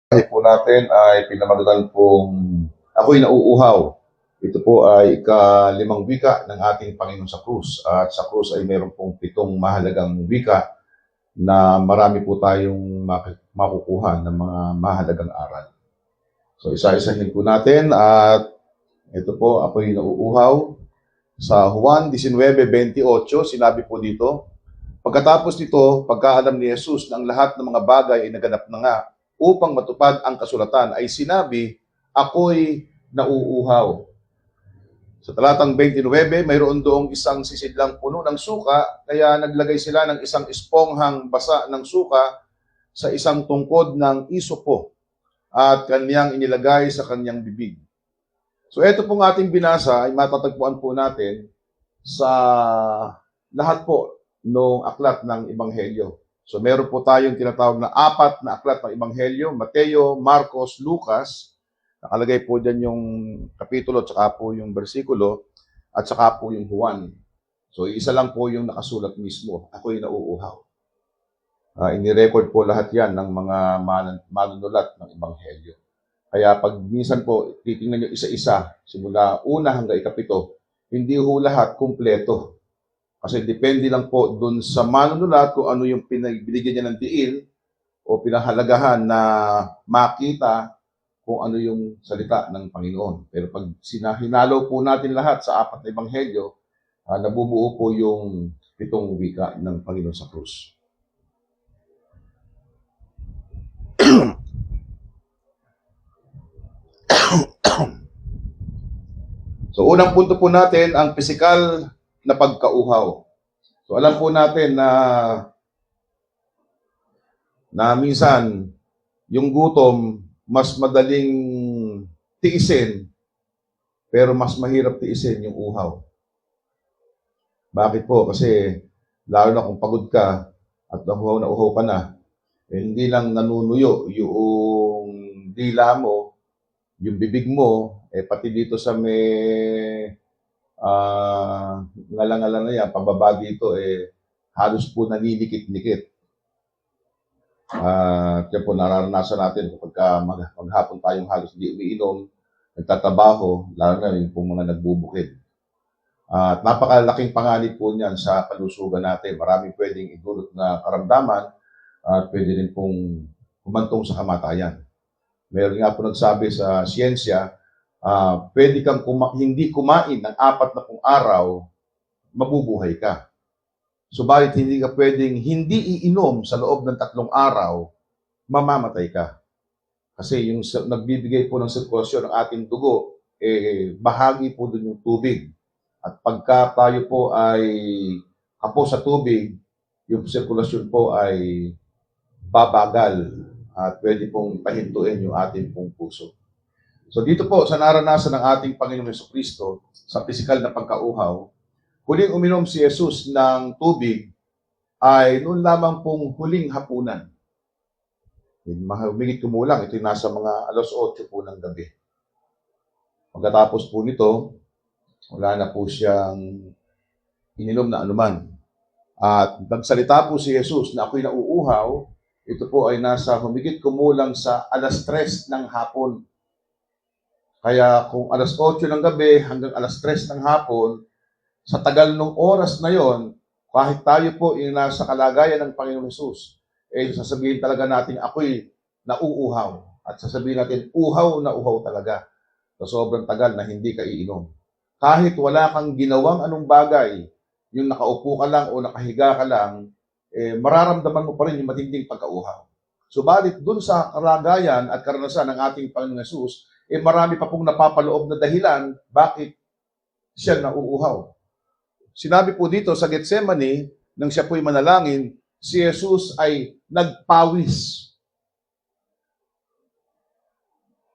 Ay po natin ay pinamagatang pong ako'y nauuhaw. Ito po ay ika-5 wika ng ating Panginoon sa krus. At sa krus ay meron pong 7 mahalagang wika na marami po tayong makukuha ng mga mahalagang aral. So isa-isahin po natin at ito po, ako'y nauuhaw. Sa Juan 19:28, sinabi po dito, pagkatapos nito, pagkaalam ni Jesus na ang lahat ng mga bagay ay naganap na nga, upang matupad ang kasulatan, ay sinabi, ako'y nauuhaw. Sa talatang 29, mayroon doong isang sisidlang puno ng suka, kaya naglagay sila ng isang esponghang basa ng suka sa isang tungkod ng isopo at kanyang inilagay sa kanyang bibig. So ito pong ating binasa ay matatagpuan po natin sa lahat po ng aklat ng Ebanghelyo. So meron po tayong tinatawag na 4 na aklat ng Ebanghelyo, Mateo, Marcos, Lucas. Nakalagay po dyan yung kapitulo at saka po yung bersikulo at saka po yung Juan. So isa lang po yung nakasulat mismo. Ako'y nauuhaw. Inirecord po lahat yan ng mga manunulat ng Ebanghelyo. Kaya pag minsan po, titingnan nyo isa-isa, simula 1 hanggang 7, hindi ho lahat kumpleto. Kasi depende lang po dun sa manunulat kung ano yung binigyan niya ng diin o pinahalagahan na makita kung ano yung salita ng Panginoon. Pero pag hinalo po natin lahat sa 4 na ebanghelyo, nabubuo po yung 7 wika ng Panginoon sa krus. So unang punto po natin ang pisikal na pagkauhaw. So alam po natin na minsan yung gutom mas madaling tiisin pero mas mahirap tiisin yung uhaw. Bakit po? Kasi lalo na kung pagod ka at uhaw ka na, hindi lang nanunuyo yung dila mo, yung bibig mo, pati dito sa may ngalang-ngalang na yan, pababa dito, halos po naninikit-nikit. Kaya po nararanasan natin kapag maghapon tayong halos hindi umiinom, nagtatrabaho, lalo na yung pong mga nagbubukid. At napakalaking panganib po niyan sa kalusugan natin. Maraming pwedeng idulot na karamdaman at pwede rin pong humantong sa kamatayan. Meron nga po nagsabi sa siyensya, pwede kang hindi kumain ng 40 araw, mabubuhay ka. Subalit hindi ka pwedeng hindi iinom sa loob ng 3 araw, mamamatay ka. Kasi yung nagbibigay po ng sirkulasyon ng ating dugo, bahagi po dun yung tubig. At pagka tayo po ay kapos sa tubig, yung sirkulasyon po ay babagal at pwede pong pahintuin yung ating pong puso. So dito po sa naranasan ng ating Panginoong Jesucristo sa pisikal na pagkauhaw, huling uminom si Jesus ng tubig ay noon lamang pong huling hapunan. Humigit kumulang, ito yung nasa mga 8:00 po ng gabi. Pagkatapos po nito, wala na po siyang ininom na anuman. At nagsalita po si Jesus na ako'y nauuhaw, ito po ay nasa humigit kumulang sa 3:00 ng hapon. Kaya kung 8:00 ng gabi hanggang 3:00 ng hapon, sa tagal ng oras na yon, kahit tayo po yung nasa kalagayan ng Panginoong Jesus, sasabihin talaga natin, ako'y nauuhaw. At sasabihin natin, uhaw na uhaw talaga. Sa sobrang tagal na hindi ka iinom. Kahit wala kang ginawang anong bagay, yung nakaupo ka lang o nakahiga ka lang, mararamdaman mo pa rin yung matinding pagkauhaw. Subalit dun sa kalagayan at karanasan ng ating Panginoong Jesus, marami pa pong napapaloob na dahilan bakit siya nauuhaw. Sinabi po dito sa Getsemani, nang siya po'y manalangin, si Jesus ay nagpawis.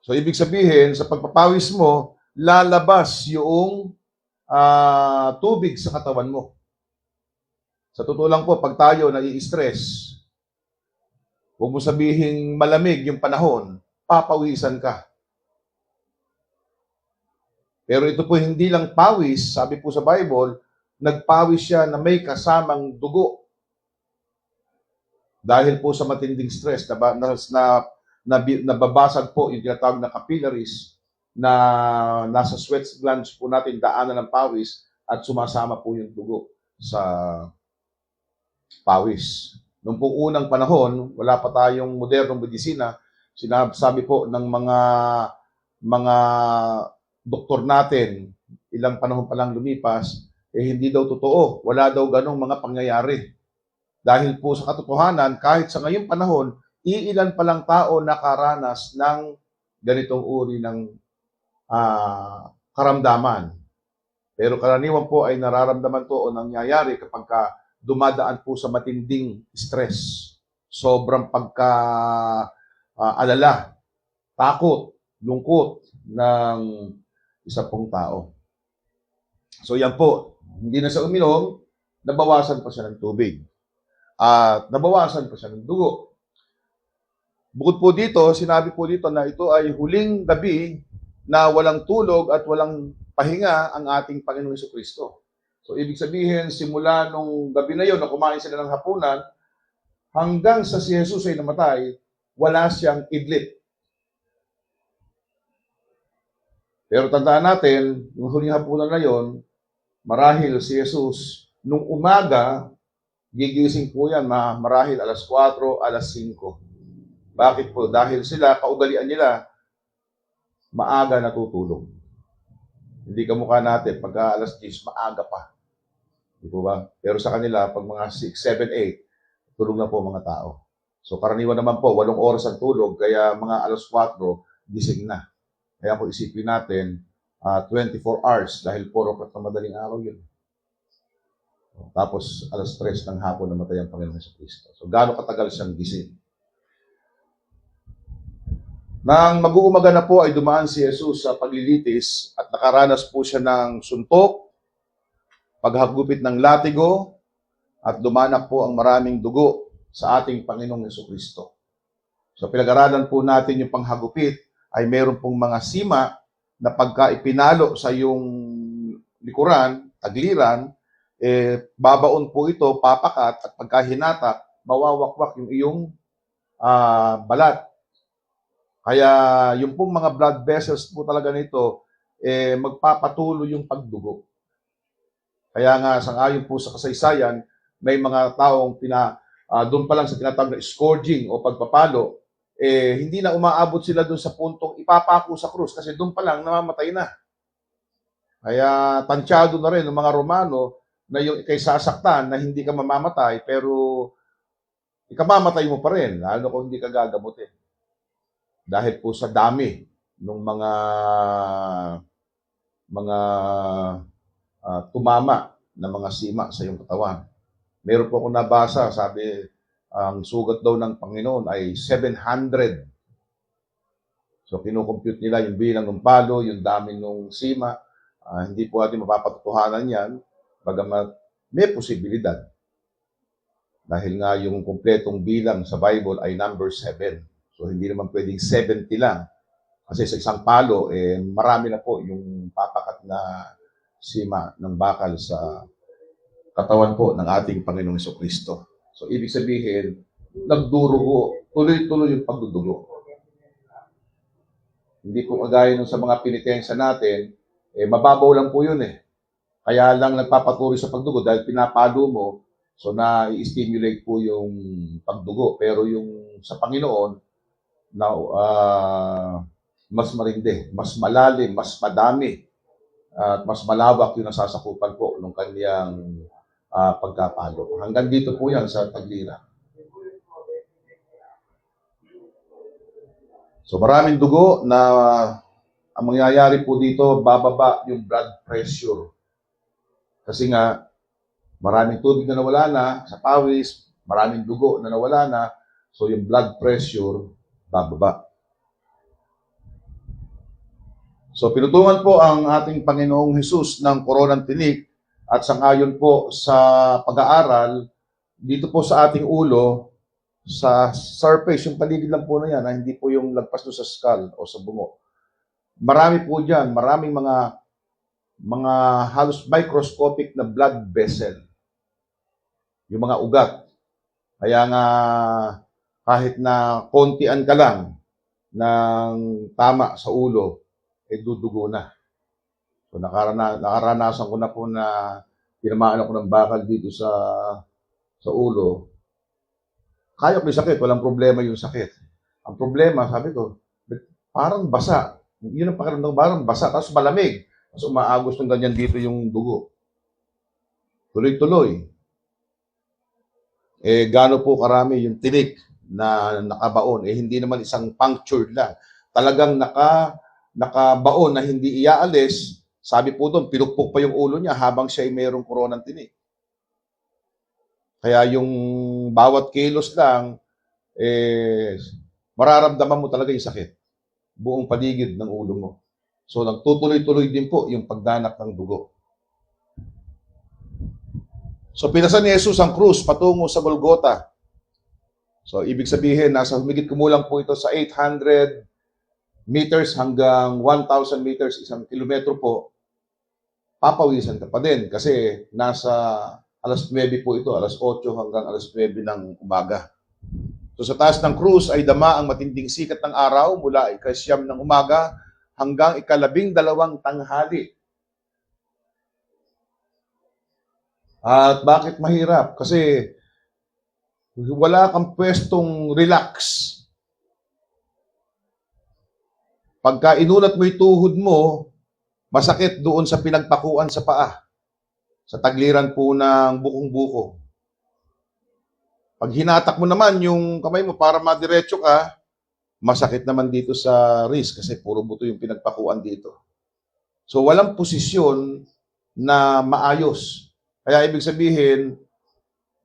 So ibig sabihin, sa pagpapawis mo, lalabas yung tubig sa katawan mo. Sa totoo lang po, pag tayo nai-stress, huwag mo sabihin malamig yung panahon, papawisan ka. Pero ito po hindi lang pawis, sabi po sa Bible, nagpawis siya na may kasamang dugo. Dahil po sa matinding stress na nababasag po yung tinatawag na capillaries na nasa sweat glands po natin, daanan ng pawis at sumasama po yung dugo sa pawis. Noong pong unang panahon, wala pa tayong modernong medisina, sinasabi po ng mga doktor natin, ilang panahon pa lang lumipas, hindi daw totoo. Wala daw ganong mga pangyayari. Dahil po sa katotohanan, kahit sa ngayong panahon, iilan pa lang tao nakaranas ng ganitong uri ng karamdaman. Pero karaniwan po ay nararamdaman to o nangyayari kapag dumadaan po sa matinding stress, sobrang alala, takot, lungkot ng isa pong tao. So yan po, hindi na siya uminom, nabawasan pa siya ng tubig. At nabawasan pa siya ng dugo. Bukod po dito, sinabi po dito na ito ay huling gabi na walang tulog at walang pahinga ang ating Panginoong Jesucristo. So ibig sabihin, simula nung gabi na yon na kumain sila ng hapunan, hanggang sa si Jesus ay namatay, wala siyang idlip. Pero tandaan natin, yung huling hapunan na yon, marahil si Jesus, nung umaga, gigising po yan, marahil alas 4, alas 5. Bakit po? Dahil sila, kaugalian nila, maaga natutulog. Hindi kamukha natin, pagka alas 10, maaga pa. Di po ba? Pero sa kanila, pag mga 6, 7, 8, tulog na po mga tao. So karaniwan naman po, 8 oras ang tulog, kaya mga alas 4, gising na. Kaya po isipin natin, 24 hours, dahil 4 o'clock na madaling araw yun. Tapos alas 3 ng hapon namatay ang Panginoon Jesucristo. So gaano katagal siyang gising? Nang mag-uumaga na po ay dumaan si Jesus sa paglilitis at nakaranas po siya ng suntok, paghagupit ng latigo, at dumanak po ang maraming dugo sa ating Panginoong Jesucristo. So pinag-aralan po natin yung panghagupit ay meron pong mga sima na pagka ipinalo sa iyong likuran, tagliran, babaon po ito, papakat, at pagka hinatak, mawawakwak yung iyong balat. Kaya yung pong mga blood vessels po talaga nito, magpapatuloy yung pagdugo. Kaya nga, sangayon po sa kasaysayan, may mga taong doon pa lang sa tinatawag na scourging o pagpapalo, hindi na umaabot sila doon sa puntong ipapako sa krus kasi doon pa lang namamatay na. Kaya tansyado na rin ng mga Romano na yung ikay sasaktan na hindi ka mamamatay pero ikamamatay mo pa rin, lalo kung hindi ka gagamutin. Dahil po sa dami ng mga tumama na mga sima sa iyong katawan. Meron po akong nabasa, sabi, ang sugat daw ng Panginoon ay 700. So kinukompute nila yung bilang ng palo, yung dami ng sima. Hindi po natin mapapatutuhanan yan, bagamat may posibilidad. Dahil nga yung kumpletong bilang sa Bible ay number 7. So hindi naman pwedeng 70 lang. Kasi sa isang palo, marami na po yung papakat na sima ng bakal sa katawan po ng ating Panginoong Jesucristo. So ibig sabihin, nagdurugo, tuloy-tuloy yung pagdudugo. Hindi po kagaya nung sa mga penitensya natin, mababaw lang po yun Kaya lang nagpapatuloy sa pagdugo dahil pinapalo mo, so na-stimulate po yung pagdugo. Pero yung sa Panginoon, mas marindi, mas malalim, mas madami, at mas malawak yung nasasakupan po ng kanyang pagkapalo. Hanggang dito po yan sa tagliran. So maraming dugo na ang mangyayari po dito, bababa yung blood pressure. Kasi nga, maraming tubig na nawala na sa pawis, maraming dugo na nawala na, so yung blood pressure, bababa. So pinutungan po ang ating Panginoong Hesus ng koronang tinik at sangayon po sa pag-aaral, dito po sa ating ulo, sa surface, yung paligid lang po na yan, hindi po yung lagpas doon sa skull o sa bungo. Marami po dyan, maraming mga halos microscopic na blood vessel. Yung mga ugat. Kaya nga, kahit na kontian ka lang, ng tama sa ulo, dudugo na. So nakaranasan ko na po na tinamaan ako ng bakal dito sa ulo. Kaya ko yung sakit, walang problema yung sakit. Ang problema, sabi ko, parang basa. Yun ang pakiramdam, parang basa, tapos malamig. Tapos umaagos ng ganyan dito yung dugo. Tuloy-tuloy. Gaano po karami yung tinik na nakabaon? Hindi naman isang punctured lang. Talagang nakabaon na hindi iaalis. Sabi po doon, pinukpok pa yung ulo niya habang siya ay mayroong koronang tinik. Kaya yung bawat kilos lang, mararamdaman mo talaga yung sakit. Buong paligid ng ulo mo. So, nagtutuloy-tuloy din po yung pagdanak ng dugo. So, pinasan ni Jesus ang krus patungo sa Golgota. So, ibig sabihin, nasa humigit kumulang po ito sa 800 meters hanggang 1,000 meters, 1 kilometro po. Papawisan ka pa din kasi nasa alas 9 po ito, alas 8 hanggang alas 9 ng umaga. So sa taas ng krus ay dama ang matinding sikat ng araw mula ika-9 ng umaga hanggang ika-12 tanghali. At bakit mahirap? Kasi wala kang pwestong relax. Pagka inulat mo yung tuhod mo, masakit doon sa pinagpakuan sa paa. Sa tagliran po ng bukong-buko. Pag hinatak mo naman yung kamay mo para madiretso ka, masakit naman dito sa wrist kasi puro buto yung pinagpakuan dito. So walang posisyon na maayos. Kaya ibig sabihin,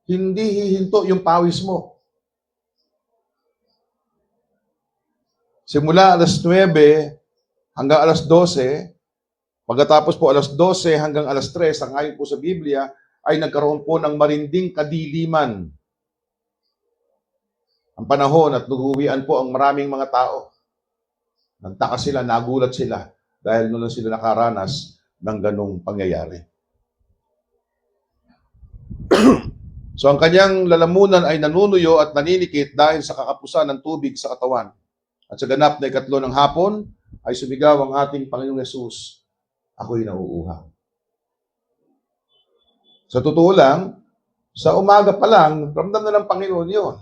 hindi hihinto yung pawis mo. Simula alas 9 hanggang alas 12, pagkatapos po alas 12 hanggang alas 3, ang ayon po sa Biblia, ay nagkaroon po ng marinding kadiliman. Ang panahon at nuhuwian po ang maraming mga tao. Nagtaka sila, nagulat sila, dahil noon sila nakaranas ng ganong pangyayari. So ang kanyang lalamunan ay nanunuyo at naninikit dahil sa kakapusan ng tubig sa katawan. At sa ganap na 3 ng hapon, ay sumigaw ang ating Panginoong Yesus, ako'y nauuhaw. Sa totoo lang, sa umaga pa lang, ramdam na ng Panginoon yun.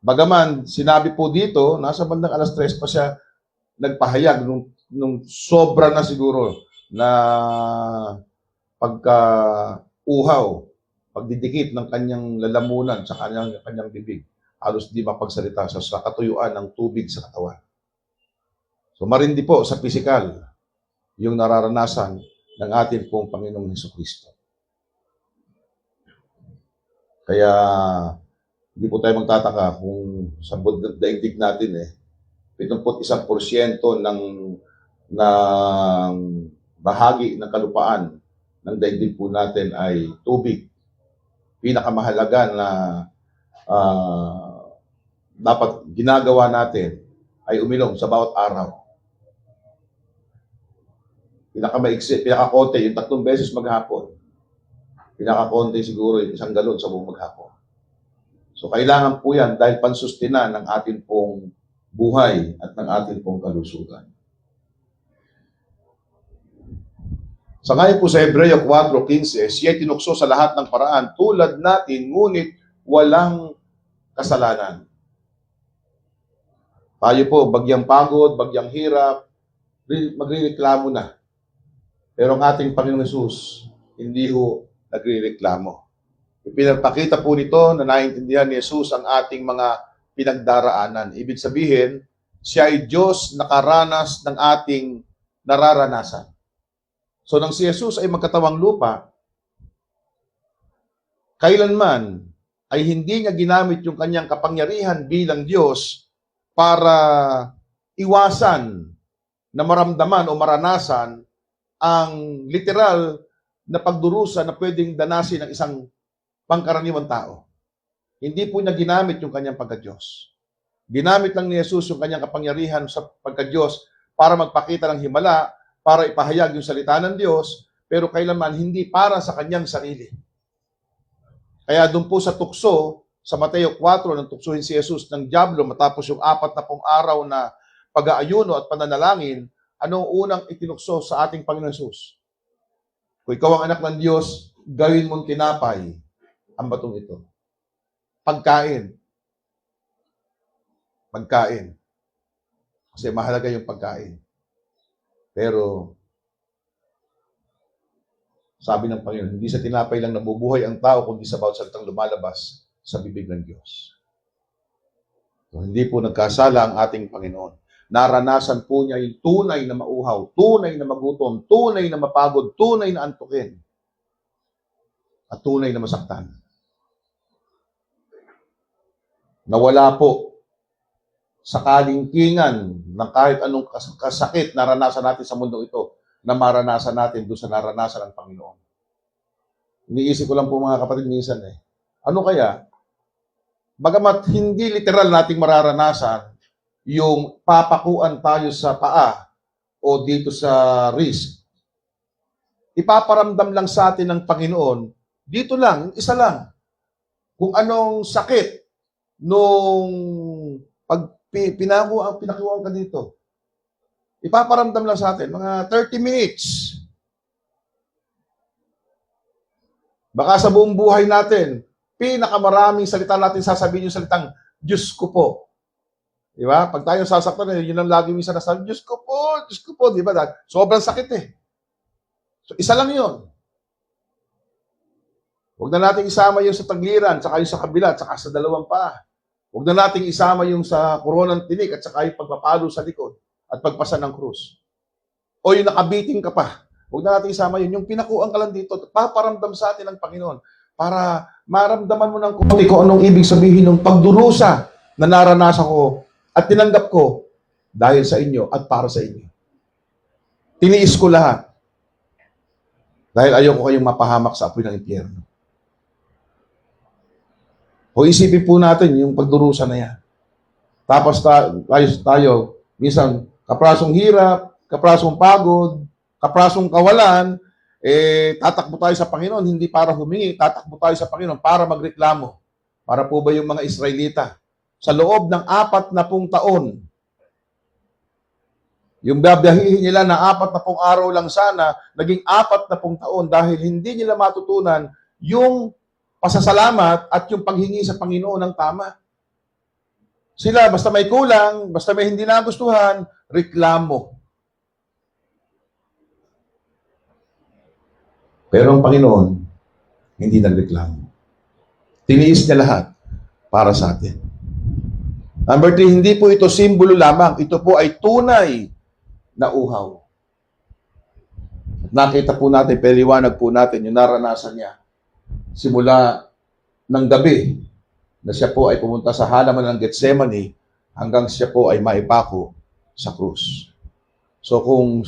Bagaman, sinabi po dito, nasa bandang alas 3 pa siya nagpahayag nung sobra na siguro na pagka-uhaw, pagdidikit ng kanyang lalamunan sa kanyang bibig. Halos di mapagsalita sa katuyuan ng tubig sa katawan. So marindi po sa pisikal yung nararanasan ng ating pong Panginoong Hesukristo. Kaya hindi po tayo magtataka kung sa daigdig natin 71% ng bahagi ng kalupaan ng daigdig po natin ay tubig. Pinakamahalaga na dapat ginagawa natin ay uminom sa bawat araw. Pinakakonti, yung 3 beses maghapon. Pinakakonti siguro yung 1 galon sa buong maghapon. So kailangan po yan dahil pansustinan ng ating pong buhay at ng ating pong kalusugan. Sa ngayon po sa Hebreo 4:15, siya'y tinukso sa lahat ng paraan tulad natin, ngunit walang kasalanan. Tayo po, bagyang pagod, bagyang hirap, magrereklamo na. Pero ang ating Panginoong Hesus, hindi ho nagrereklamo. Pinagpakita po nito na naiintindihan ni Hesus ang ating mga pinagdaraanan. Ibig sabihin, siya ay Diyos nakaranas ng ating nararanasan. So nang si Hesus ay magkatawang lupa, kailanman ay hindi niya ginamit yung kanyang kapangyarihan bilang Diyos para iwasan na maramdaman o maranasan ang literal na pagdurusa na pwedeng danasin ng isang pangkaraniwang tao. Hindi po niya ginamit yung kanyang pagka-Diyos. Ginamit lang ni Jesus yung kanyang kapangyarihan sa pagka-Diyos para magpakita ng himala, para ipahayag yung salita ng Diyos, pero kailanman hindi para sa kanyang sarili. Kaya doon po sa tukso, sa Mateo 4 nang tuksuhin si Jesus ng dyablo matapos yung 40 araw na pag-aayuno at pananalangin, anong unang itinukso sa ating Panginoon Jesus? Kung ikaw ang anak ng Diyos, gawin mong tinapay ang batong ito. Pagkain. Pagkain. Kasi mahalaga yung pagkain. Pero, sabi ng Panginoon, hindi sa tinapay lang nabubuhay ang tao, kundi sa bawat salitang lumalabas sa bibig ng Diyos. So, hindi po nagkasala ang ating Panginoon. Naranasan po niya yung tunay na mauhaw, tunay na magutom, tunay na mapagod, tunay na antukin, at tunay na masaktan. Nawala po sa kalingkingan ng kahit anong kasakit naranasan natin sa mundo ito, na maranasan natin doon sa naranasan ng Panginoon. Iniisip ko lang po mga kapatid minsan ano kaya? Bagamat hindi literal nating mararanasan yung papakuan tayo sa paa o dito sa wrist, ipaparamdam lang sa atin ng Panginoon, dito lang, isa lang, kung anong sakit nung pag pinakuan ka dito. Ipaparamdam lang sa atin, mga 30 minutes. Baka sa buong buhay natin, pinakamaraming salita natin sasabihin yung salitang, Diyos ko po. Di ba? Pag tayo sasaktan, yun ang lagi minsan nasabi, Diyos ko po, di ba? Sobrang sakit So, isa lang yun. Huwag na natin isama yung sa tagliran, tsaka yung sa kabila, tsaka sa dalawang paa. Huwag na natin isama yung sa koronang tinik, at tsaka yung pagpapalo sa likod, at pagpasa ng krus. O yung nakabiting ka pa. Huwag na natin isama yun. Yung pinakuan ka lang dito, paparamdam sa atin ng Panginoon para maramdaman mo ng kunti kung anong ibig sabihin ng pagdurusa na naranasan ko at tinanggap ko dahil sa inyo at para sa inyo. Tiniis ko lahat dahil ayoko kayong mapahamak sa apoy ng impyerno. O isipin po natin yung pagdurusa na yan. Tapos tayo minsan, kaprasong hirap, kaprasong pagod, kaprasong kawalan, tatakbo tayo sa Panginoon, hindi para humingi, tatakbo tayo sa Panginoon para magreklamo. Para po ba yung mga Israelita? Sa loob ng 40 taon, yung babiyahihin nila na 40 araw lang sana, naging 40 taon dahil hindi nila matutunan yung pasasalamat at yung paghingi sa Panginoon ng tama. Sila, basta may kulang, basta may hindi nagustuhan, reklamo. Pero ang Panginoon, hindi nagreklamo. Tiniis niya lahat para sa atin. Number 3, hindi po ito simbolo lamang. Ito po ay tunay na uhaw. Nakita po natin, paliwanag po natin yung naranasan niya. Simula ng gabi na siya po ay pumunta sa halaman ng Getsemani hanggang siya po ay maipako sa krus. So kung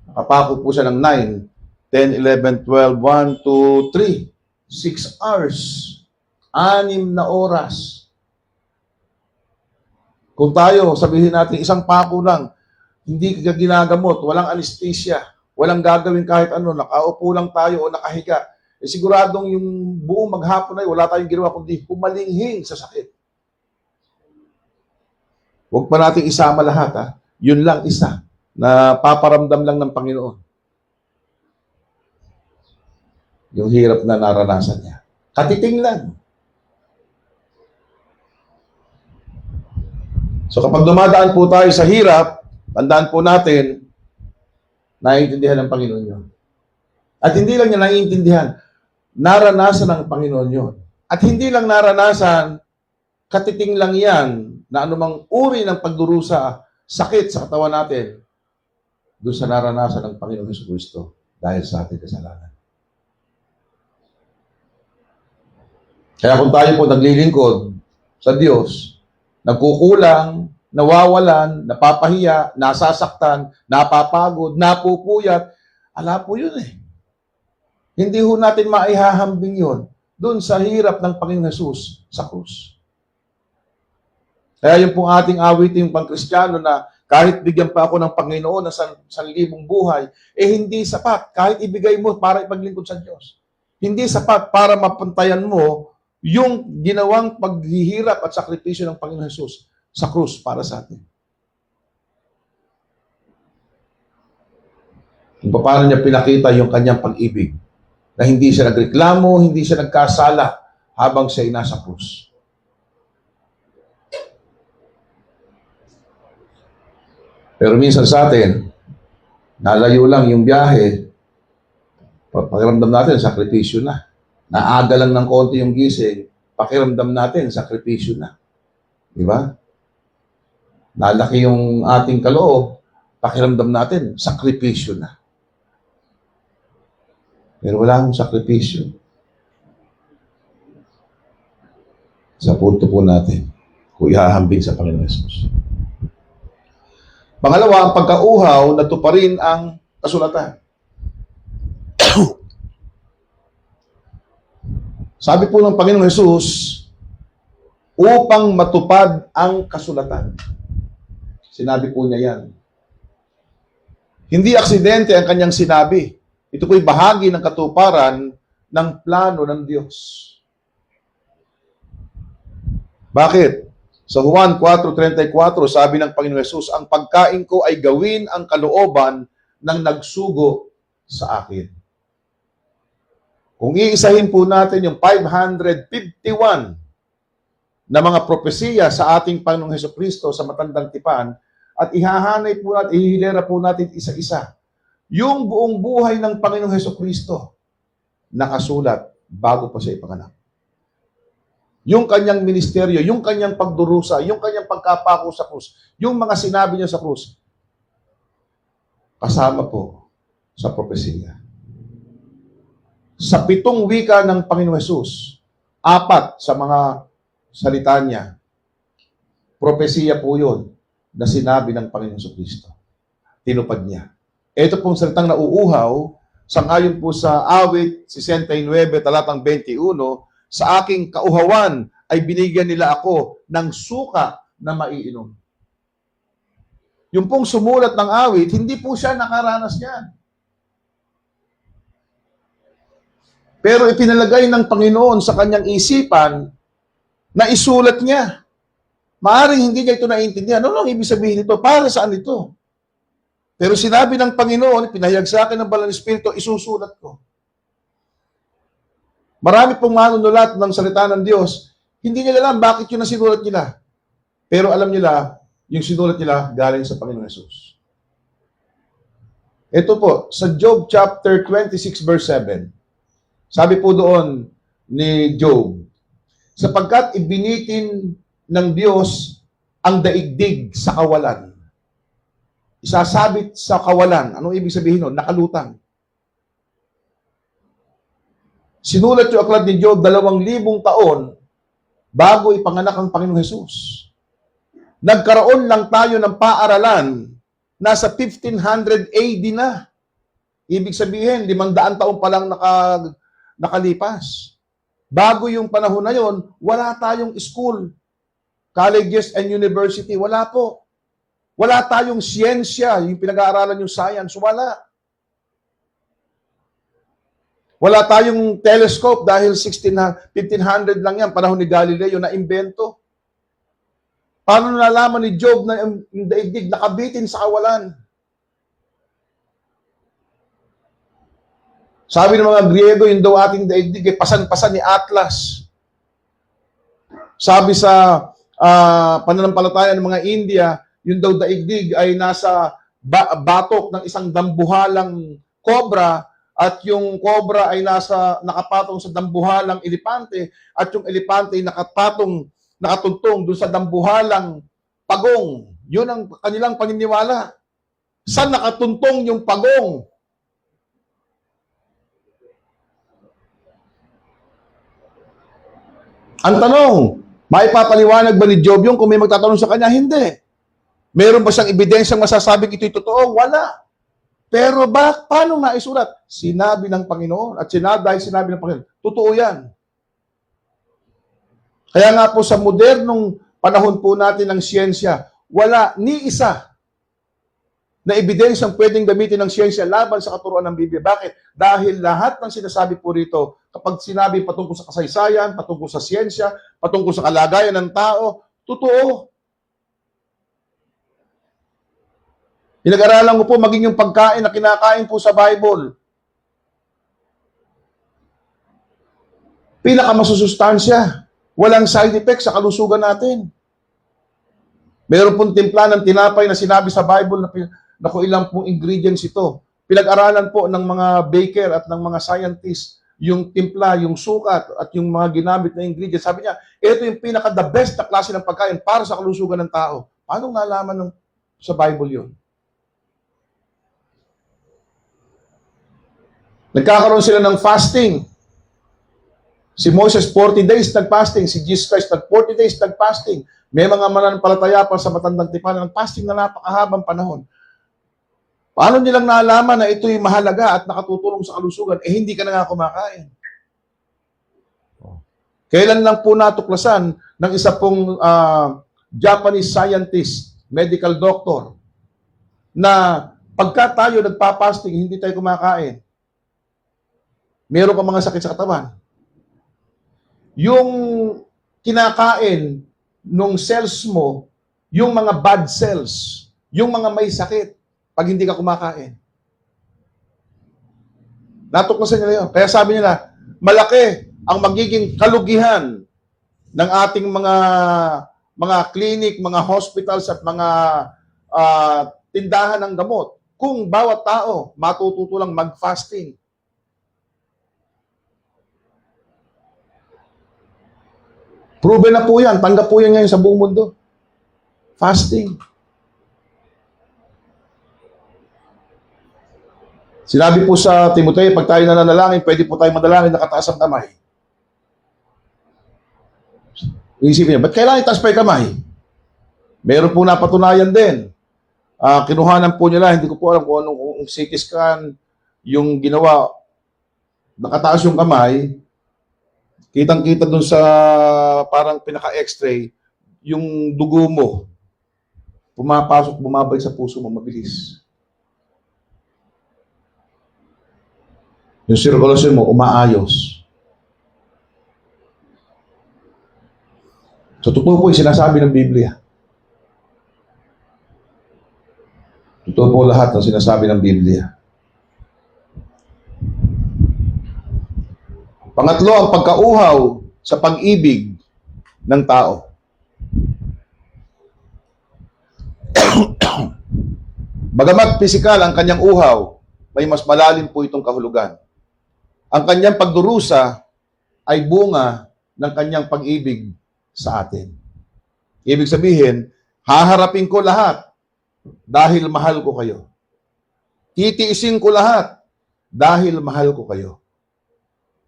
nakapako po siya ng 9, 10, 11, 12, 1, 2, 3, 6 hours, 6 na oras. Kung tayo, sabihin natin, isang pako lang, hindi ka ginagamot, walang anesthesia, walang gagawin kahit ano, nakaupo lang tayo o nakahiga, siguradong yung buong maghapon ay wala tayong ginawa kundi humalinghing sa sakit. Huwag pa natin isama lahat, Yun lang isa na paparamdam lang ng Panginoon. Yung hirap na naranasan niya. Katiting lang. So kapag dumadaan po tayo sa hirap, tandaan po natin, naiintindihan ng Panginoon yun. At hindi lang niya naiintindihan, naranasan ng Panginoon yun. At hindi lang naranasan, katiting lang yan, na anumang uri ng pagdurusa, sakit sa katawan natin, doon sa naranasan ng Panginoon Jesucristo dahil sa ating kasalanan. Kaya kung tayo po naglilingkod sa Diyos, nagkukulang, nawawalan, napapahiya, nasasaktan, napapagod, napupuyat, ala po yun Hindi ho natin maihahambing yun doon sa hirap ng Panginoon Jesus sa krus. Kaya yung pong ating awiting pang-Kristiyano na kahit bigyan pa ako ng Panginoon ng 1,000 buhay, hindi sapat kahit ibigay mo para ipaglingkod sa Diyos. Hindi sapat para mapantayan mo yung ginawang paghihirap at sakripisyo ng Panginoon Jesus sa krus para sa atin. Kung paano niya pinakita yung kanyang pag-ibig, na hindi siya nagreklamo, hindi siya nagkasala habang siya ay nasa krus. Pero minsan sa atin, nalayo lang yung biyahe, pakiramdam natin, sakripisyo na. Naaga lang ng konti yung gising, pakiramdam natin, sakripisyo na. Di ba? Nalaki yung ating kaloob, pakiramdam natin, sakripisyo na. Pero wala akong sakripisyo. Sa punto po natin, kung ihahambing sa Panginoon Jesus. Pangalawa, ang pagkauhaw, natuparin ang kasulatan. Sabi po ng Panginoong Jesus, upang matupad ang kasulatan. Sinabi po niya yan. Hindi aksidente ang kanyang sinabi. Ito po'y bahagi ng katuparan ng plano ng Diyos. Bakit? Sa Juan 4:34, sabi ng Panginoon Jesus, ang pagkain ko ay gawin ang kalooban ng nagsugo sa akin. Kung iisahin po natin yung 551 na mga propesiya sa ating Panginoong Hesukristo sa Matandang Tipan, at ihahanay po natin, ihihilera po natin isa-isa, yung buong buhay ng Panginoong Hesukristo nakasulat bago pa siya ipanganak. Yung kanyang ministeryo, yung kanyang pagdurusa, yung kanyang pagkapako sa krus, yung mga sinabi niya sa krus, kasama po sa propesiya. Sa 7 wika ng Panginoong Hesus, 4 sa mga salita niya, propesiya po yun na sinabi ng Panginoong Jesucristo. Tinupad niya. Ito pong salitang nauuhaw, sangayon po sa awit 69, talatang 21, sa aking kauhawan ay binigyan nila ako ng suka na maiinom. Yung pong sumulat ng awit, hindi po siya nakaranas niyan. Pero ipinalagay ng Panginoon sa kanyang isipan na isulat niya. Maaring hindi niya ito naiintindihan. Ano ang ibig sabihin nito? Para saan ito? Pero sinabi ng Panginoon, pinahayag sa akin ng Banal na Espiritu, isusulat ko. Marami pong manunulat ng salita ng Diyos, hindi nila alam bakit yun ang sinulat nila. Pero alam nila, yung sinulat nila galing sa Panginoon Jesus. Ito po, sa Job chapter 26 verse 7, sabi po doon ni Job, sapagkat ibinitin ng Diyos ang daigdig sa kawalan. Isasabit sa kawalan. Anong ibig sabihin nun? Nakalutang. Sinulat yung aklat ni Job 2,000 taon bago ipanganak ang Panginoong Jesus. Nagkaroon lang tayo ng paaralan nasa 1500 AD na. Ibig sabihin, 500 taon pa lang nakalipas. Bago yung panahon na yon, wala tayong school, colleges and university. Wala po. Wala tayong siyensya, yung pinag-aaralan yung science. Wala. Wala tayong telescope dahil 1500 lang yan, panahon ni Galileo na imbento. Paano nalaman ni Job na yung daigdig nakabitin sa kawalan? Sabi ng mga Griego, yung daw ating daigdig, pasan-pasan ni Atlas. Sabi sa pananampalataya ng mga India, yung daw daigdig ay nasa batok ng isang dambuhalang kobra, at yung cobra ay nakapatong sa dambuhalang elepante, at yung elepante ay nakatuntong doon sa dambuhalang pagong. Yun ang kanilang paniniwala. Saan nakatuntong yung pagong? Ang tanong, maipapaliwanag ba ni Job yung kung may magtatanong sa kanya? Hindi. Meron ba siyang ebidensyang masasabing ito'y totoo? Wala. Pero paano naisulat? Sinabi ng Panginoon. At dahil sinabi ng Panginoon, totoo yan. Kaya nga po sa modernong panahon po natin ng siyensya, wala ni isa na ebidensyang pwedeng gamitin ng siyensya laban sa katuruan ng Biblia. Bakit? Dahil lahat ng sinasabi po rito, kapag sinabi patungkol sa kasaysayan, patungkol sa siyensya, patungkol sa kalagayan ng tao, totoo. Pinag-aralan ko po maging yung pagkain na kinakain po sa Bible. Pinakamasusustansya. Walang side effect sa kalusugan natin. Meron pong timpla ng tinapay na sinabi sa Bible na kung ilang pong ingredients ito. Pinag-aralan po ng mga baker at ng mga scientists yung timpla, yung sukat at yung mga ginamit na ingredients. Sabi niya, ito yung pinaka-the best na klase ng pagkain para sa kalusugan ng tao. Paano nalaman sa Bible yun? Nagkakaroon sila ng fasting. Si Moses 40 days nag-fasting, si Jesus Christ 40 days nag-fasting. May mga mananampalataya pa sa matandang tipan na nag-fasting na napakahabang panahon. Paano nilang naalaman na ito'y mahalaga at nakatutulong sa kalusugan, hindi ka na nga kumakain? Kailan lang po natuklasan ng isa pong Japanese scientist, medical doctor, na pagka tayo nagpa-fasting, hindi tayo kumakain. Meron pa mga sakit sa katawan. Yung kinakain nung cells mo, yung mga bad cells, yung mga may sakit, pag hindi ka kumakain. Natuklasan nila yun. Kaya sabi nila, malaki ang magiging kalugihan ng ating mga clinic, mga hospitals at mga tindahan ng gamot kung bawat tao matututo lang mag-fasting. Proven na po yan. Tanggap po yan ngayon sa buong mundo. Fasting. Sinabi po sa Timoteo, pag tayo nananalangin, pwede po tayo madalangin nakataas ang kamay. Isipin niya, ba't kailangan itaas pa yung kamay? Meron po napatunayan din. Kinuhanan po nila, hindi ko po alam kung anong CT scan yung ginawa. Nakataas yung kamay, kitang-kita dun sa parang pinaka-x-ray, yung dugo mo, pumapasok, bumabalik sa puso mo, mabilis. Yung circulation mo, umaayos. So, totoo po yung sinasabi ng Biblia. Totoo po lahat ng sinasabi ng Biblia. Pangatlo, ang pagkauhaw sa pag-ibig ng tao. Bagamat pisikal ang kanyang uhaw, may mas malalim po itong kahulugan. Ang kanyang pagdurusa ay bunga ng kanyang pag-ibig sa atin. Ibig sabihin, haharapin ko lahat dahil mahal ko kayo. Titiisin ko lahat dahil mahal ko kayo.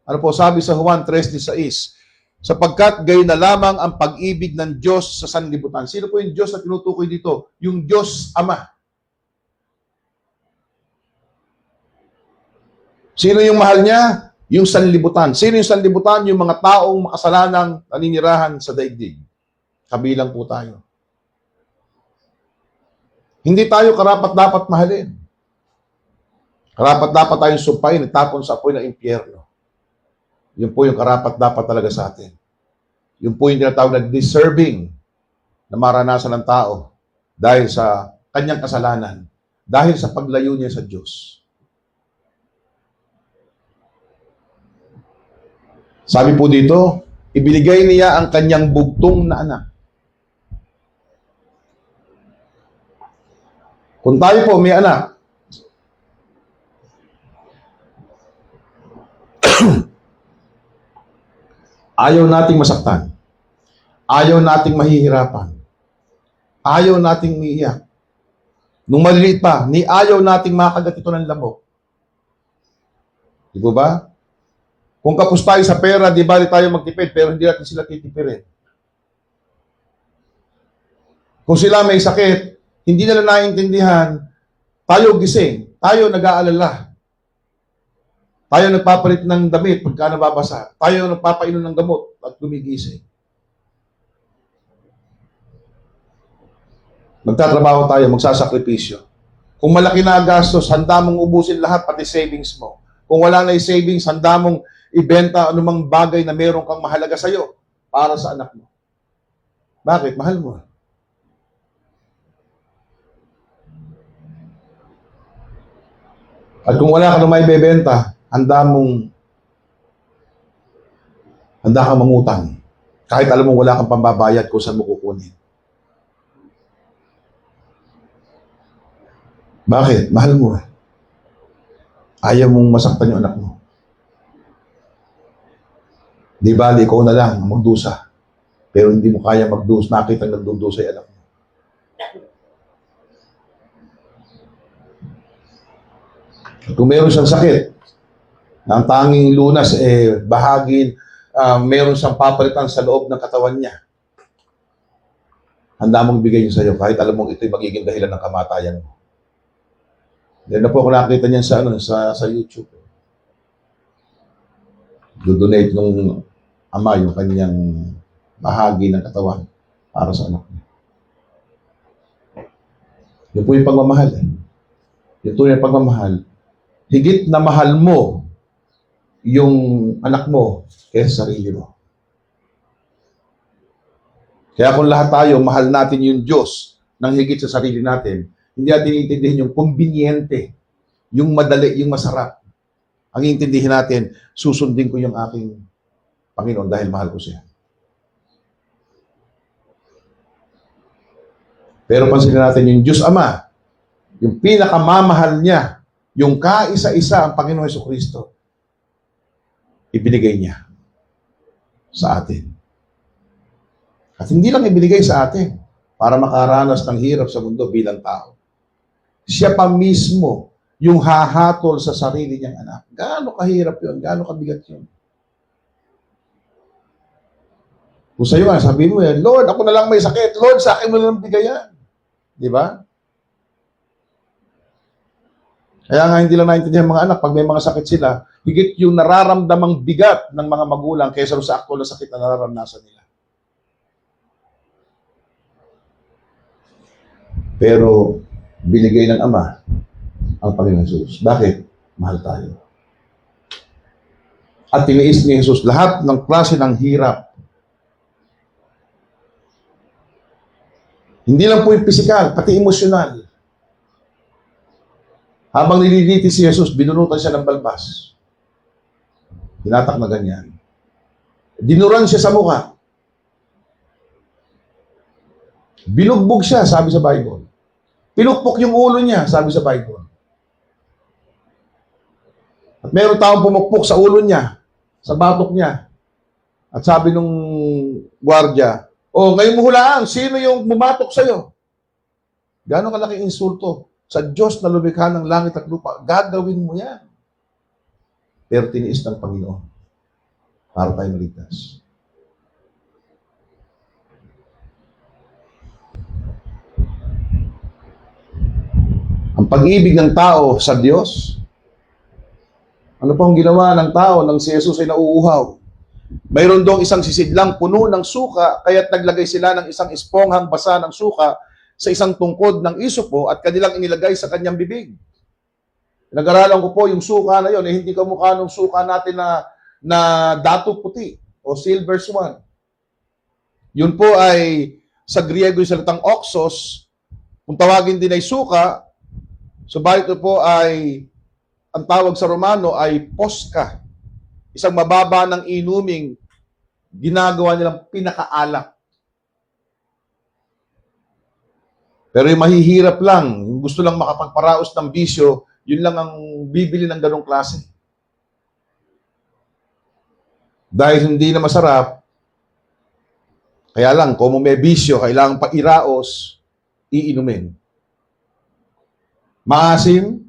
Ano po sabi sa Juan 3:16? Sapagkat gayon na lamang ang pag-ibig ng Diyos sa sanlibutan. Sino po yung Diyos na tinutukoy dito? Yung Diyos Ama. Sino yung mahal niya? Yung sanlibutan. Sino yung sanlibutan? Yung mga taong makasalanang naninirahan sa daigdig. Kabilang po tayo. Hindi tayo karapat-dapat mahalin. Karapat-dapat tayong sumpain, itapon sa apoy ng impyerno. Yun po yung karapat-dapat talaga sa atin. Yun po yung tinatawag na deserving na maranasan ng tao dahil sa kanyang kasalanan, dahil sa paglayo niya sa Diyos. Sabi po dito, ibinigay niya ang kanyang bugtong na anak. Kung tayo po may anak, ayaw nating masaktan. Ayaw nating mahihirapan. Ayaw nating umiiyak. Nung maliliit pa, ayaw nating makagat ito ng lamok. Di ba? Kung kapos tayo sa pera, di bali tayo magtipid, pero hindi natin sila titipirin. Kung sila may sakit, hindi nila naiintindihan, tayo gising, tayo nag-aalala. Tayo nagpapalit ng damit pagka nababasa. Tayo nagpapainom ng gamot at gumigising. Magtatrabaho tayo, magsasakripisyo. Kung malaki na gastos, handa mong ubusin lahat, pati savings mo. Kung wala na yung savings, handa mong ibenta anumang bagay na meron kang mahalaga sa'yo para sa anak mo. Bakit? Mahal mo. At kung wala ka na may bebenta, handa kang mangutang. Kahit alam mong wala kang pambabayad kung saan mo kukunin. Bakit? Mahal mo. Ayaw mong masaktan yung anak mo. Di bali, ikaw na lang magdusa. Pero hindi mo kaya magdusa. Nakita nagdudusa yung anak mo. Kung meron siyang sakit, na ang tanging lunas, meron siyang papalitan sa loob ng katawan niya. Handa mong ibigay niyo sa iyo kahit alam mong ito'y magiging dahilan ng kamatayan mo. Dahil na po ako nakita niyan sa YouTube. Do-donate nung ama yung kanyang bahagi ng katawan para sa anak niya. Yun po yung pagmamahal. Yun po yung pagmamahal. Higit na mahal mo yung anak mo kaysa sarili mo. Kaya kung lahat tayo, mahal natin yung Diyos ng higit sa sarili natin, hindi natin iintindihin yung kumbinyente, yung madali, yung masarap. Ang iintindihin natin, susundin ko yung aking Panginoon dahil mahal ko siya. Pero pansinin natin yung Diyos Ama, yung pinakamamahal niya, yung kaisa-isa ang Panginoon Jesucristo, ibinigay niya sa atin. At hindi lang ibinigay sa atin para makaranas ng hirap sa mundo bilang tao. Siya pa mismo yung hahatol sa sarili niyang anak. Gaano kahirap yun? Gaano kabigat yun? Kung sa'yo nga, sabihin mo yan, Lord, ako na lang may sakit. Lord, sa akin mo lang bigayan. Di ba? Kaya nga hindi lang naintindihan mga anak, pag may mga sakit sila, higit yung nararamdamang bigat ng mga magulang kaysa sa actual na sakit na nararamdaman nila. Pero binigay ng Ama ang Panginoon Jesus. Bakit? Mahal tayo. At tiniis ni Jesus lahat ng klase ng hirap. Hindi lang po yung physical, pati emosyonal. Habang nililitis si Jesus, binunutan siya ng balbas. Hinatak na ganyan. Dinuran siya sa mukha. Binugbog siya, sabi sa Bible. Pinukpok yung ulo niya, sabi sa Bible. At meron taong pumukpok sa ulo niya, sa batok niya. At sabi nung gwardiya, ngayon mo hulaan, sino yung bumatok sa'yo? Gano'ng kalaking insulto? Sa Diyos na lumikha ng langit at lupa, gagawin mo yan. Pero tiniis ng Panginoon para tayo maligtas. Ang pag-ibig ng tao sa Diyos, ano pa ang ginawa ng tao nang si Jesus ay nauuhaw? Mayroon doong isang sisidlang puno ng suka, kaya't naglagay sila ng isang esponghang basa ng suka sa isang tungkod ng isopo at kanilang inilagay sa kanyang bibig. Nag-aralan ko po yung suka na yun, hindi kamukha ng suka natin na dato puti o silver swan. Yun po ay sa Griego yung salitang oxos, kung tawagin din ay suka, subalit ito po ay, ang tawag sa Romano ay posca. Isang mababa ng inuming ginagawa nilang pinakaalak. Pero yung mahihirap lang, yung gusto lang makapagparaos ng bisyo, yun lang ang bibili ng ganong klase. Dahil hindi na masarap, kaya lang, kung may bisyo, kailangan pa iraos, iinumin. Maasim,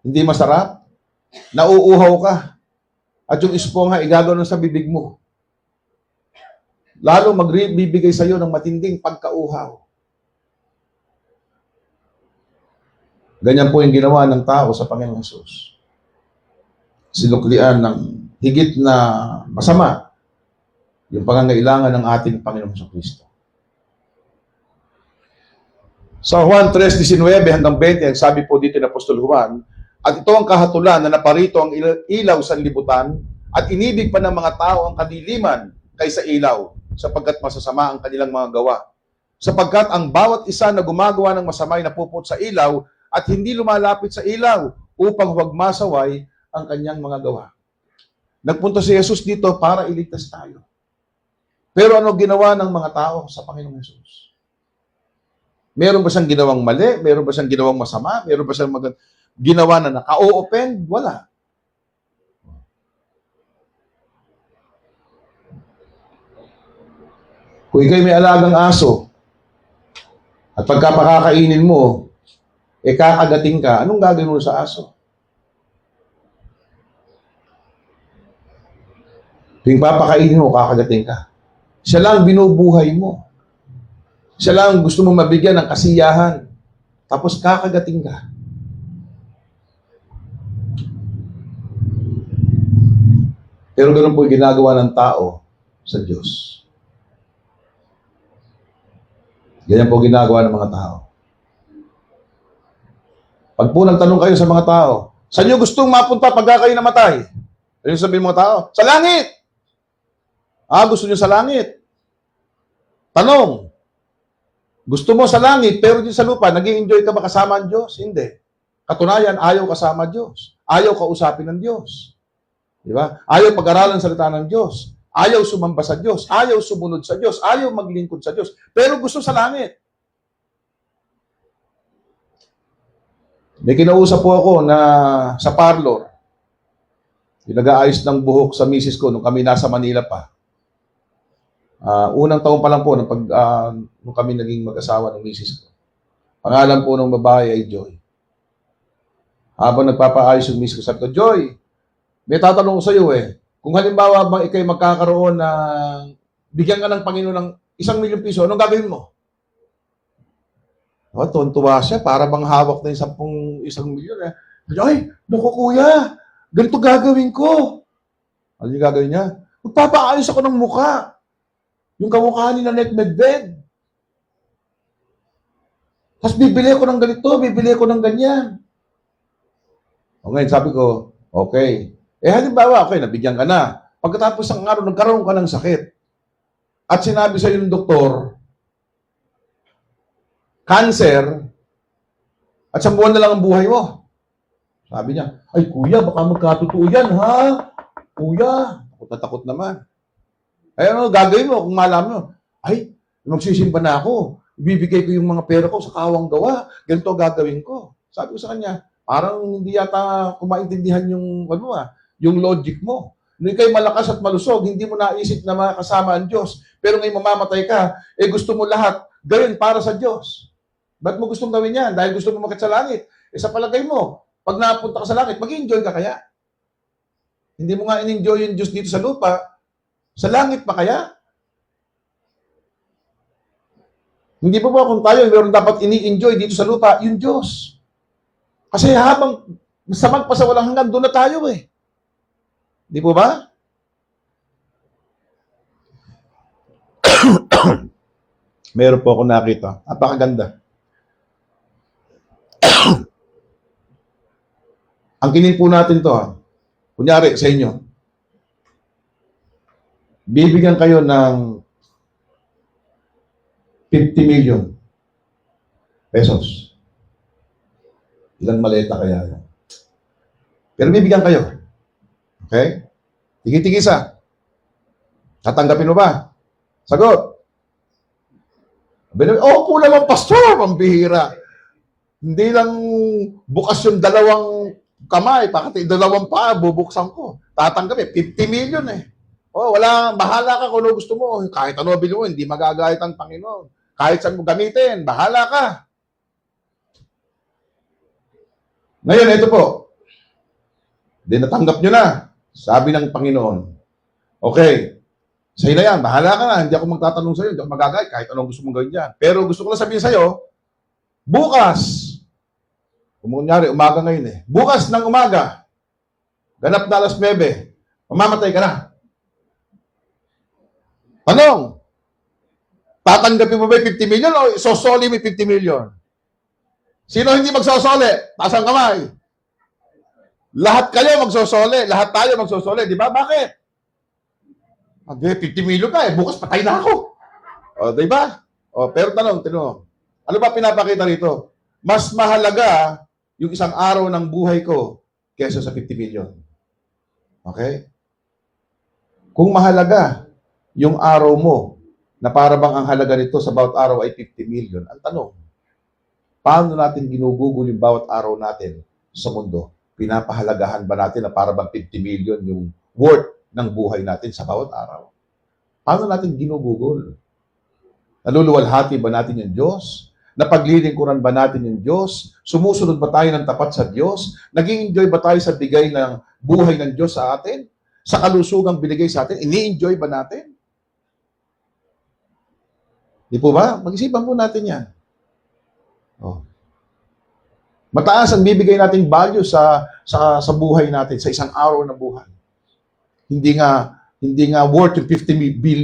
hindi masarap, nauuhaw ka, at yung espongha, igagawin sa bibig mo. Lalo magbibigay sa iyo ng matinding pagkauhaw. Ganyan po yung ginawa ng tao sa Panginoong Jesus. Sinuklian ng higit na masama yung pangangailangan ng ating Panginoong Kristo. Sa Juan 3:19 hanggang 20, sabi po dito ng Apostol Juan, at ito ang kahatulan na naparito ang ilaw sa libutan At inibig pa ng mga tao ang kadiliman kaysa ilaw, sapagkat masasama ang kanilang mga gawa. Sapagkat ang bawat isa na gumagawa ng masama ay napuput sa ilaw at hindi lumalapit sa ilaw upang huwag masaway ang kanyang mga gawa. Nagpunta si Jesus dito para iligtas tayo. Pero ano ginawa ng mga tao sa Panginoong Jesus? Meron ba siyang ginawang mali? Meron ba siyang ginawang masama? Meron ba siyang ginawa na naka-o-offend? Wala. Kung ikaw'y may alagang aso, at pagka pakakainin mo, kakagating ka, anong gagawin mo sa aso? Tuwing papakainin mo, kakagating ka. Siya lang binubuhay mo. Siya lang gusto mo mabigyan ng kasiyahan. Tapos kakagating ka. Pero ganun po yung ginagawa ng tao sa Diyos. Ganyan po ginagawa ng mga tao. Pag po nagtanong kayo sa mga tao, saan nyo gustong mapunta pagka kayo namatay? Ano yung sabihin ng mga tao? Sa langit! Gusto nyo sa langit? Tanong, gusto mo sa langit, pero din sa lupa, nag-i-enjoy ka ba kasama ang Diyos? Hindi. Katunayan, ayaw kasama Diyos. Ayaw kausapin ng Diyos. Di ba? Ayaw pag-aralan salita ng Diyos. Ayaw sumamba sa Diyos. Ayaw sumunod sa Diyos. Ayaw maglingkod sa Diyos. Pero gusto sa langit. May kinausap po ako na sa parlor. Yung nag-aayos ng buhok sa misis ko nung kami nasa Manila pa. Unang taon pa lang po nung kami naging mag-asawa ng misis ko. Pangalan po ng babae ay Joy. Habang nagpapaayos yung misis ko, sabi ko, Joy, may tatanong ko sa iyo Kung halimbawa bang ikay magkakaroon ng bigyan ka ng Panginoon ng 1 milyong piso, anong gagawin mo? Tuwan-tuwa siya, para bang hawak na 1 milyon. Ay, naku kuya, ganito gagawin ko. Ano yung gagawin niya? Magpapaayos ako ng mukha. Yung kamukha ni Nanette Medved. Tapos bibili ko ng ganito, bibili ko ng ganyan. O ngayon, sabi ko, okay. Halimbawa, okay, nabigyan ka na. Pagkatapos ng araw, nagkaroon ka ng sakit. At sinabi sa iyo ng doktor, cancer, at 1 buwan na lang ang buhay mo. Sabi niya, ay kuya, baka magkatotoo yan, ha? Kuya, takot naman. Ay ano, gagawin mo kung malaman mo? Ay, magsisimba na ako. Ibibigay ko yung mga pera ko sa kawang gawa. Ganito gagawin ko. Sabi ko sa kanya, parang hindi yata kumaintindihan yung yung logic mo. Nung ikaw'y malakas at malusog, hindi mo naisip na makasama ang Diyos. Pero ngayon mamamatay ka, gusto mo lahat gawin para sa Diyos. Ba't mo gustong gawin yan? Dahil gusto mo makit sa langit. Sa palagay mo, pag napunta ka sa langit, mag-enjoy ka kaya? Hindi mo nga in-enjoy yung Diyos dito sa lupa, sa langit pa kaya? Hindi po ba kung tayo, meron dapat ini-enjoy dito sa lupa, yung Diyos. Kasi habang sa magpasawalang hanggan, doon na tayo Di po ba? Meron po ako nakita. Napakaganda. Ang kinin po natin to, kunyari sa inyo, bibigyan kayo ng 50 million pesos. Ilang maleta kaya yan? Pero bibigyan kayo. Okay? Tigi-tigisa. Tatanggapin mo ba? Sagot. Opo naman, pastor, pambihira. Hindi lang bukas yung 2 kamay, pakati 2 paa, bubuksan ko. Tatanggapin, 50 million wala, bahala ka kung ano gusto mo. Kahit ano bilhin mo, hindi magagayat ang Panginoon. Kahit saan mo gamitin, bahala ka. Ngayon, ito po. Natanggap nyo na. Sabi ng Panginoon, okay, sa'yo na yan, bahala ka na, hindi ako magtatanong sa'yo, hindi ako magagay, kahit anong gusto mong gawin dyan. Pero gusto ko lang sabihin sa'yo, bukas, kung kunyari, umaga ngayon bukas ng umaga, ganap na 9:00, mamamatay ka na. Tanong, tatanggapin mo ba 50 million o sosoli mo 50 million? Sino hindi magsosoli? Taas ang kamay. Lahat kayo magsosole, lahat tayo magsosole, di ba? Bakit? 50 million ka bukas patay na ako. O, di ba? O, pero tanong, ano ba pinapakita rito? Mas mahalaga yung isang araw ng buhay ko kaysa sa 50 million. Okay? Kung mahalaga yung araw mo, na para bang ang halaga nito sa bawat araw ay 50 million, ang tanong, paano natin ginugugol yung bawat araw natin sa mundo? Pinapahalagahan ba natin na para bang 50 million yung worth ng buhay natin sa bawat araw? Paano natin ginugugol? Naluluwalhati ba natin yung Diyos? Napaglilingkuran ba natin yung Diyos? Sumusunod ba tayo ng tapat sa Diyos? Nag-i-enjoy ba tayo sa bigay ng buhay ng Diyos sa atin? Sa kalusugang binigay sa atin? Ini-enjoy ba natin? Di po ba? Mag-isipan po natin yan. Oh. Mataas ang bibigay nating value sa buhay natin, sa isang araw na buhay. Hindi nga worth yung 50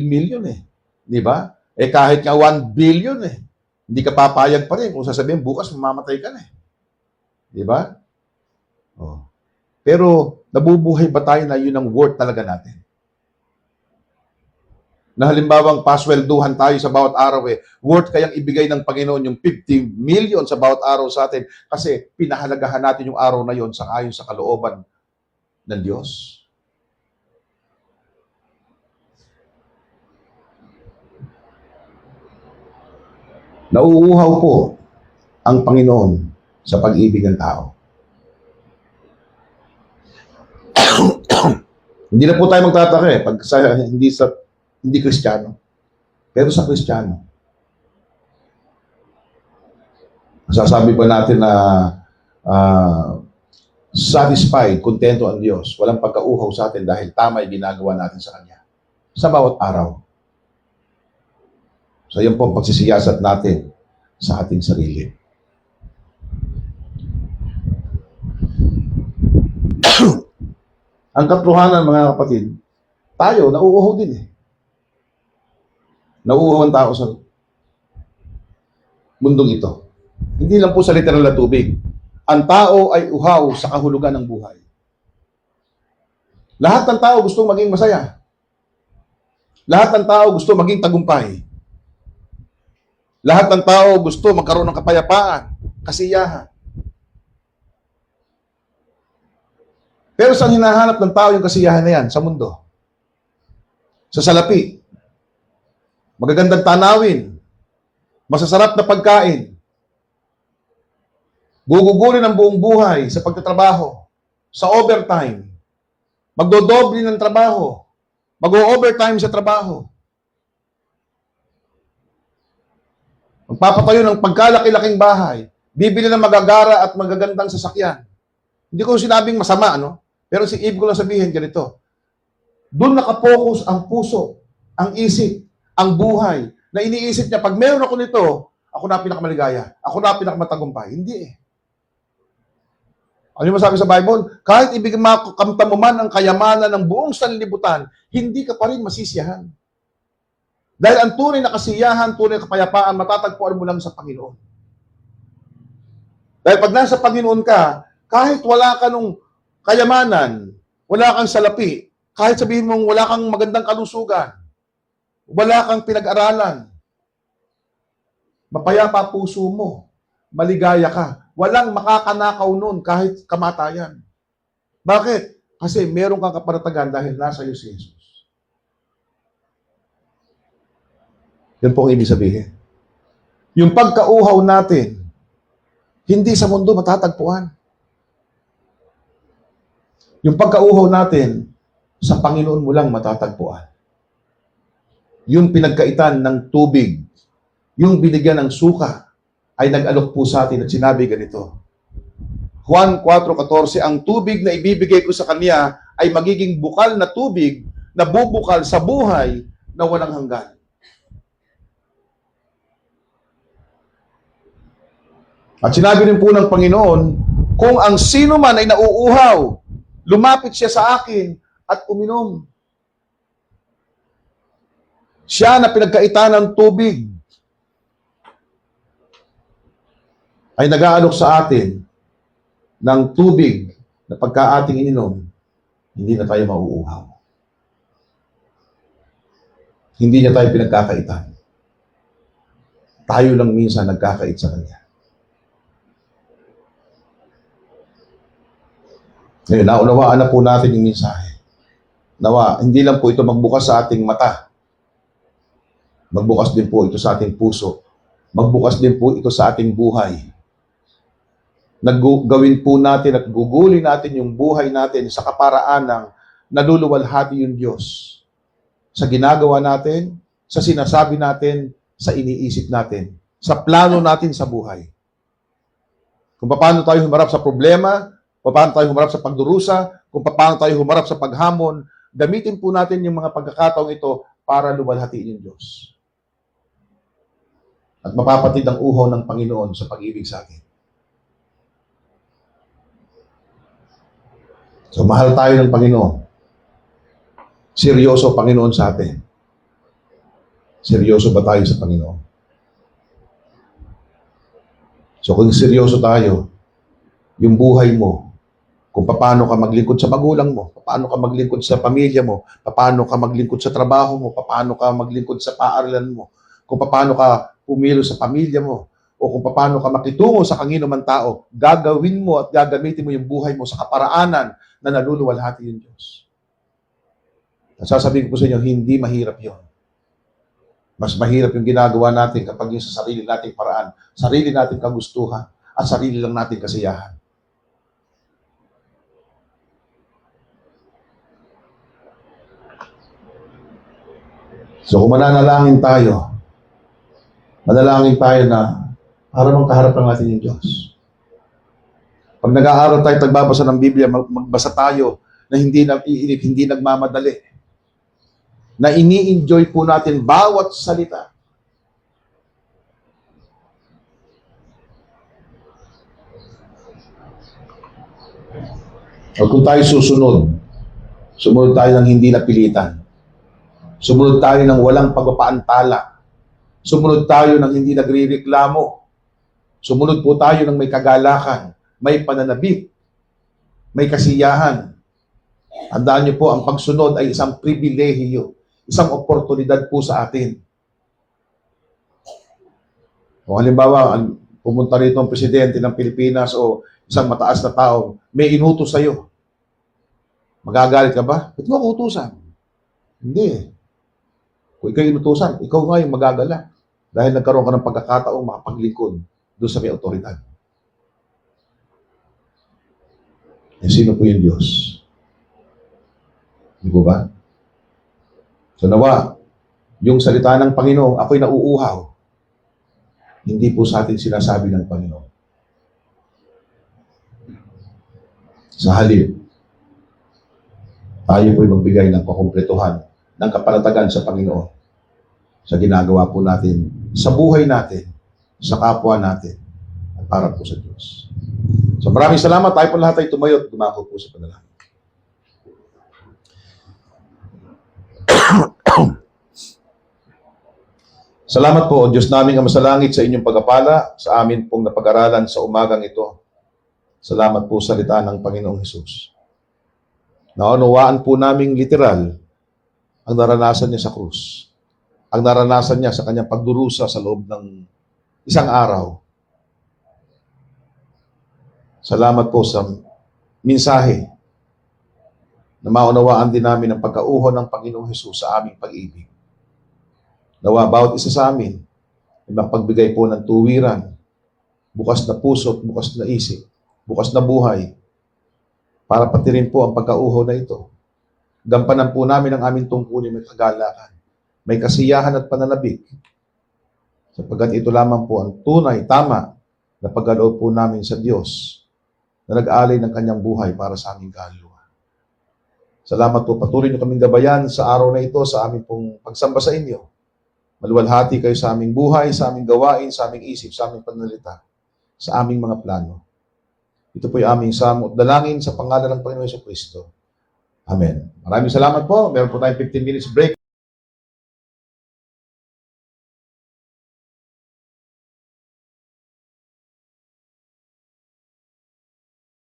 million eh. Di ba? Kahit nga 1 billion eh. Hindi ka papayag pa rin kung sasabihin bukas mamamatay ka na eh. Di ba? Oh. Pero nabubuhay ba tayo na yun ang worth talaga natin? Na halimbawang paswelduhan tayo sa bawat araw worth kayang ibigay ng Panginoon yung 50 million sa bawat araw sa atin kasi pinahalagahan natin yung araw na yon ayon sa kalooban ng Diyos. Nauuhaw po ang Panginoon sa pag-ibig ng tao. Hindi na po tayo magtataka pag hindi Kristiyano. Pero sa Kristiyano, masasabi ba natin na satisfied, kontento ang Diyos, walang pagkauhaw sa atin dahil tama ay ginagawa natin sa Kanya sa bawat araw. So yun po ang pagsisiyasat natin sa ating sarili. Ang katotohanan, mga kapatid, tayo, nauuhaw din eh. Nauuhaw ang tao sa mundong ito. Hindi lang po sa literal na tubig. Ang tao ay uhaw sa kahulugan ng buhay. Lahat ng tao gusto maging masaya. Lahat ng tao gusto maging tagumpay. Lahat ng tao gusto magkaroon ng kapayapaan, kasiyahan. Pero saan hinahanap ng tao yung kasiyahan na yan sa mundo? Sa salapi. Magagandang tanawin, masasarap na pagkain, gugugulin ang buong buhay sa pagtatrabaho, sa overtime, magdodoble ng trabaho, mag-overtime sa trabaho, magpapatayo ng pagkalaki-laking bahay, bibili ng magagara at magagandang sasakyan. Hindi ko sinabing masama, pero si ibig ko lang sabihin ganito, doon nakapokus ang puso, ang isip, ang buhay, na iniisip niya, pag meron ako nito, ako na pinakamaligaya, ako na pinakamatagumpay. Hindi eh. Ano yung masabi sa Bible? Kahit ibig makamta mo man ang kayamanan ng buong sanlibutan, hindi ka pa rin masisiyahan. Dahil ang tunay na kasiyahan, tunay na kapayapaan, matatagpuan mo lang sa Panginoon. Dahil pag nasa Panginoon ka, kahit wala ka nung kayamanan, wala kang salapi, kahit sabihin mong wala kang magandang kalusugan, wala kang pinag-aralan, mapayapa puso mo, maligaya ka, walang makakanakaw nun kahit kamatayan. Bakit? Kasi meron kang kapanatagan dahil nasa iyo si Jesus. Yan po ang ibig sabihin. Yung pagkauhaw natin, hindi sa mundo matatagpuan. Yung pagkauhaw natin, sa Panginoon mo lang matatagpuan. Yung pinagkaitan ng tubig, yung binigyan ng suka, ay nag-alok po sa atin at sinabi ganito. Juan 4:14, ang tubig na ibibigay ko sa kanya ay magiging bukal na tubig na bubukal sa buhay na walang hanggan. At sinabi rin po ng Panginoon, kung ang sino man ay nauuhaw, lumapit siya sa akin at uminom. Siya na pinagkaitan ng tubig ay nag-aalok sa atin ng tubig na na pagka ating ininom, hindi na tayo mauuhaw. Hindi niya tayo pinagkakaitan. Tayo lang minsan nagkakait sa Kanya. Ngayon, naunawaan na po natin yung mensahe. Nawa, hindi lang po ito magbukas sa ating mata. Magbukas din po ito sa ating puso. Magbukas din po ito sa ating buhay. Gawin po natin at gugulin natin yung buhay natin sa kaparaan ng naluluwalhati yung Diyos. Sa ginagawa natin, sa sinasabi natin, sa iniisip natin, sa plano natin sa buhay. Kung paano tayo humarap sa problema, kung paano tayo humarap sa pagdurusa, kung paano tayo humarap sa paghamon, gamitin po natin yung mga pagkakataong ito para luwalhatiin yung Diyos. At mapapatid ang uhaw ng Panginoon sa pag-ibig sa atin. So, mahal tayo ng Panginoon. Seryoso Panginoon sa atin. Seryoso ba tayo sa Panginoon? So, kung seryoso tayo, yung buhay mo, kung paano ka maglingkod sa magulang mo, paano ka maglingkod sa pamilya mo, paano ka maglingkod sa trabaho mo, paano ka maglingkod sa paaralan mo, kung paano ka pumilo sa pamilya mo, o kung paano ka makitungo sa kanino man tao, gagawin mo at gagamitin mo yung buhay mo sa kaparaanan na naluluwalhati yung Diyos. At sasabihin ko sa inyo, hindi mahirap yon. Mas mahirap yung ginagawa natin kapag yung sa sarili nating paraan, sarili nating kagustuhan, at sarili lang nating kasiyahan. So kung mananalangin tayo na para bang kaharap ng natin yung Diyos. Pag nag-aaral tayo, nagbabasa ng Biblia, magbasa tayo na hindi nagmamadali. Na ini-enjoy po natin bawat salita. O kung tayo sumunod tayo ng hindi napilitan. Sumunod tayo ng walang pagpapaantala. Sumunod tayo ng hindi nagrereklamo. Sumunod po tayo ng may kagalakan, may pananabik, may kasiyahan. Tandaan niyo po, ang pagsunod ay isang pribilehiyo, isang oportunidad po sa atin. O halimbawa, pumunta rito ang presidente ng Pilipinas o isang mataas na tao, may inutos sa'yo. Magagalit ka ba? Ba't mo ako utusan? Hindi. Kung ikaw inutusan, ikaw nga yung magagala. Dahil nagkaroon ka ng pagkakataong makapaglingkod doon sa may otoridad. E sino po yung Diyos? Di po ba? So nawa, yung salita ng Panginoon, ako'y nauuhaw. Hindi po sa atin sinasabi ng Panginoon. Sa halip, tayo po'y magbigay ng kakumpletuhan ng kapanatagan sa Panginoon sa ginagawa po natin, sa buhay natin, sa kapwa natin, at para po sa Diyos. So maraming salamat. Tayo po lahat ay tumayo at dumako po sa panalangin. Salamat po, O Diyos naming ang masalangit sa inyong pagpapala, sa amin pong napag-aralan sa umagang ito. Salamat po sa salita ng Panginoong Hesus. Naunawaan po naming literal ang naranasan niya sa krus. Ang naranasan niya sa kanyang pagdurusa sa loob ng isang araw. Salamat po sa mensahe na maunawaan din namin ang pagkauho ng Panginoong Hesus sa aming pag-ibig. Nawa, bawat isa sa amin ay mapagbigay po ng tuwiran, bukas na puso at bukas na isip, bukas na buhay, para pati rin po ang pagkauho na ito. Gampanan po namin ang aming tungkulin may kagalakan, may kasiyahan at pananabik, sapagkat ito lamang po ang tunay, tama, na pagkaloob po namin sa Diyos na nag-alay ng kanyang buhay para sa aming kaluluwa. Salamat po, patuloy niyo kaming gabayan sa araw na ito sa aming pong pagsamba sa inyo. Maluwalhati kayo sa aming buhay, sa aming gawain, sa aming isip, sa aming pananalita, sa aming mga plano. Ito po yung aming samot dalangin sa pangalan ng Panginoon Jesucristo. Amen. Maraming salamat po. Meron po tayong 15 minutes break.